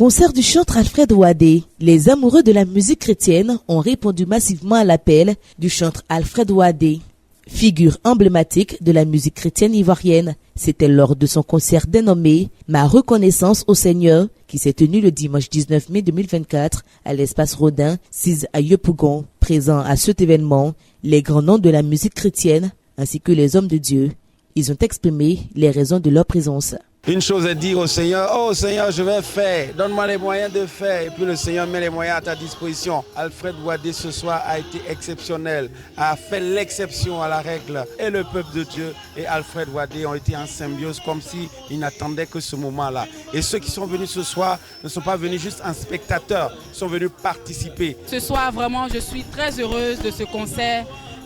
Concert du chanteur Alfred Ouadé. Les amoureux de la musique chrétienne ont répondu massivement à l'appel du chanteur Alfred Ouadé, figure emblématique de la musique chrétienne ivoirienne. C'était lors de son concert dénommé « Ma reconnaissance au Seigneur » qui s'est tenu le dimanche 19 mai 2024 à l'espace Rodin, 6 à Yopougon. Présents à cet événement, les grands noms de la musique chrétienne ainsi que les hommes de Dieu. Ils ont exprimé les raisons de leur présence. Une chose est dire au Seigneur, oh Seigneur, je vais faire, donne-moi les moyens de faire. Et puis le Seigneur met les moyens à ta disposition. Alfred Ouadé ce soir a été exceptionnel, a fait l'exception à la règle. Et le peuple de Dieu et Alfred Ouadé ont été en symbiose comme s'ils n'attendaient que ce moment-là. Et ceux qui sont venus ce soir ne sont pas venus juste en spectateurs, ils sont venus participer. Ce soir, vraiment, je suis très heureuse de ce concert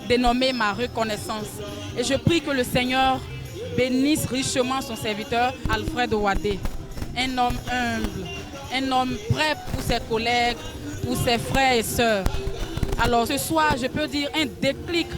dénommé Ma reconnaissance. Et je prie que le Seigneur bénisse richement son serviteur Alfred Ouadé, un homme humble, un homme prêt pour ses collègues, pour ses frères et sœurs. Alors ce soir, je peux dire un déclic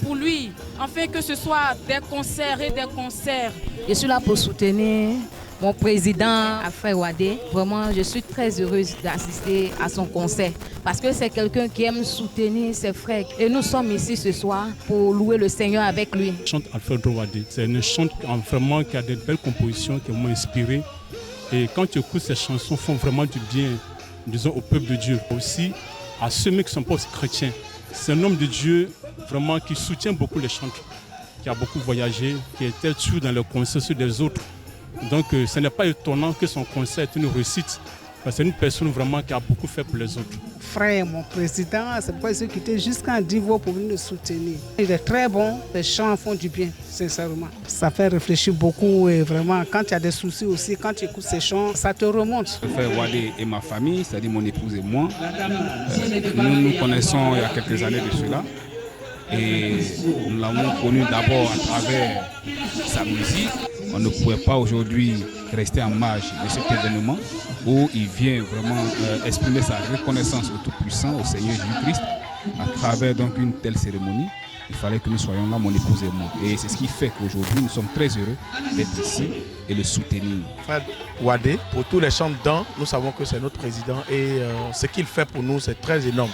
pour lui, afin que ce soit des concerts et des concerts. Je suis là pour soutenir mon président Alfred Ouadé. Vraiment, je suis très heureuse d'assister à son concert parce que c'est quelqu'un qui aime soutenir ses frères. Et nous sommes ici ce soir pour louer le Seigneur avec lui. Chante Alfred Ouadé, c'est une chante vraiment qui a de belles compositions qui m'ont inspiré. Et quand tu écoutes ces chansons, font vraiment du bien, disons, au peuple de Dieu. Aussi à ceux qui ne sont pas aussi chrétiens. C'est un homme de Dieu vraiment qui soutient beaucoup les chanteurs, qui a beaucoup voyagé, qui était toujours dans le consensus des autres. Donc ce n'est pas étonnant que son concert est une réussite. Parce que c'est une personne vraiment qui a beaucoup fait pour les autres. Frère, mon président, c'est pourquoi ils ont quitté jusqu'en Divo pour venir le soutenir. Il est très bon, les chants font du bien, sincèrement. Ça fait réfléchir beaucoup et vraiment, quand tu as des soucis aussi, quand tu écoutes ces chants, ça te remonte. Frère Ouadé et ma famille, c'est-à-dire mon épouse et moi, nous nous connaissons il y a quelques années de cela. Et nous l'avons connu d'abord à travers sa musique. On ne pouvait pas aujourd'hui rester en marge de cet événement où il vient vraiment exprimer sa reconnaissance au Tout-Puissant, au Seigneur Jésus-Christ, à travers donc une telle cérémonie. Il fallait que nous soyons là, mon épouse et moi. Et c'est ce qui fait qu'aujourd'hui, nous sommes très heureux d'être ici et de soutenir. Frère Ouadé, pour tous les chanteurs, nous savons que c'est notre président et ce qu'il fait pour nous, c'est très énorme.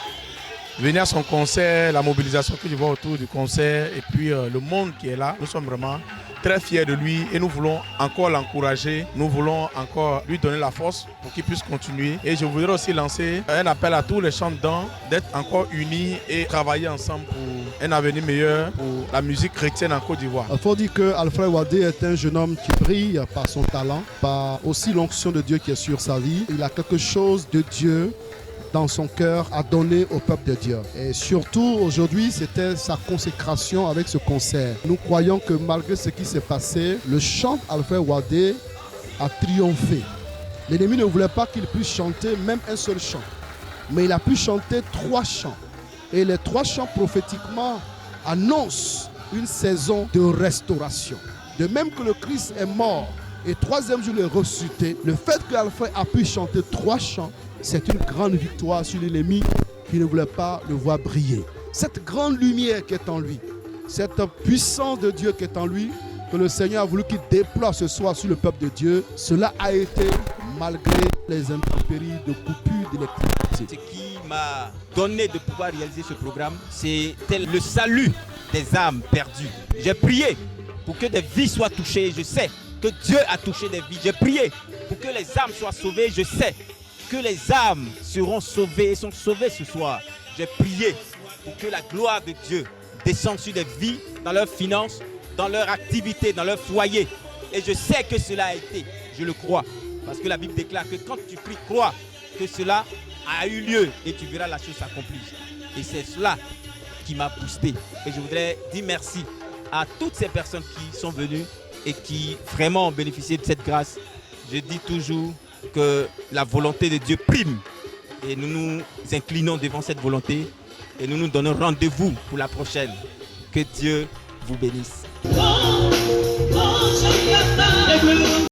Venir à son concert, la mobilisation que je vois autour du concert et puis le monde qui est là, nous sommes vraiment très fiers de lui et nous voulons encore l'encourager, nous voulons encore lui donner la force pour qu'il puisse continuer. Et je voudrais aussi lancer un appel à tous les chanteurs d'être encore unis et travailler ensemble pour un avenir meilleur pour la musique chrétienne en Côte d'Ivoire. Il faut dire que Alfred Ouadé est un jeune homme qui brille par son talent, par aussi l'onction de Dieu qui est sur sa vie. Il a quelque chose de Dieu dans son cœur à donner au peuple de Dieu. Et surtout aujourd'hui, c'était sa consécration avec ce concert. Nous croyons que malgré ce qui s'est passé, le chant Alfred Ouadé a triomphé. L'ennemi ne voulait pas qu'il puisse chanter même un seul chant. Mais il a pu chanter 3 chants. Et les 3 chants prophétiquement annoncent une saison de restauration. De même que le Christ est mort et 3e jour il est ressuscité, le fait qu'Alfred a pu chanter 3 chants, c'est une grande victoire sur l'ennemi qui ne voulait pas le voir briller. Cette grande lumière qui est en lui, cette puissance de Dieu qui est en lui, que le Seigneur a voulu qu'il déploie ce soir sur le peuple de Dieu, cela a été malgré les intempéries de coupure d'électricité. Ce qui m'a donné de pouvoir réaliser ce programme, c'était le salut des âmes perdues. J'ai prié pour que des vies soient touchées. Je sais que Dieu a touché des vies. J'ai prié pour que les âmes soient sauvées. Je sais que les âmes seront sauvées et sont sauvées ce soir. J'ai prié pour que la gloire de Dieu descende sur des vies, dans leurs finances, dans leur activité, dans leur foyer. Et je sais que cela a été, je le crois. Parce que la Bible déclare que quand tu pries, crois que cela a eu lieu et tu verras la chose s'accomplir. Et c'est cela qui m'a boosté. Et je voudrais dire merci à toutes ces personnes qui sont venues et qui vraiment ont bénéficié de cette grâce. Je dis toujours que la volonté de Dieu prime et nous nous inclinons devant cette volonté et nous nous donnons rendez-vous pour la prochaine. Que Dieu vous bénisse.